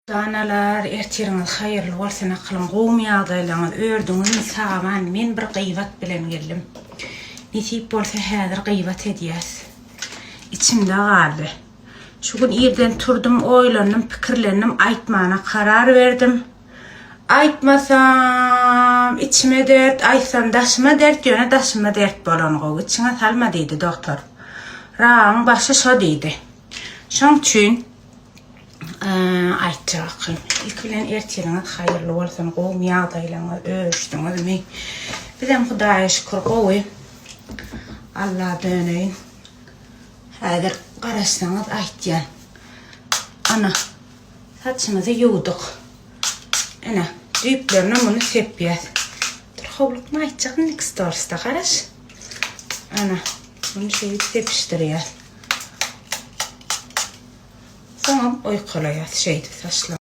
Canalar, ertiriniz hayırlı bolsun akılım. Gowum ýagdaýlaryňyz ördüňiz saman men bir gıybat bilen geldim. Nisip bolsa häzir gıybat edýäs. İçimde galdy. Şu gün ýerden turdum, oýlandım, pikirlendim, aýtmana karar verdim. Aýtmasam içime dert, aýtsam daşyma dert, ýöne daşyma dert bolan gowy. Içiňe salma diýdi doktor. Raňyň başy şo diýdi. Şoň üçin aýtjak. İlk bilen ertiriniz hayırlı bolsun. Gowum ýagdaýlaryňyz öýüşdiňizmi? Bizem Hudaýa şükür gowy. Allah döneýin. Häzir garaşsaňyz aýtýan. Ana, saçymyzy ýuwdyk. Ana, düýplerine muny sepýär. Dur howlukmy aýtjak niks torsda garaş. Ana, muny şeýle sepişdirýär. Soňam oýkalaýar şeýdi saçlar.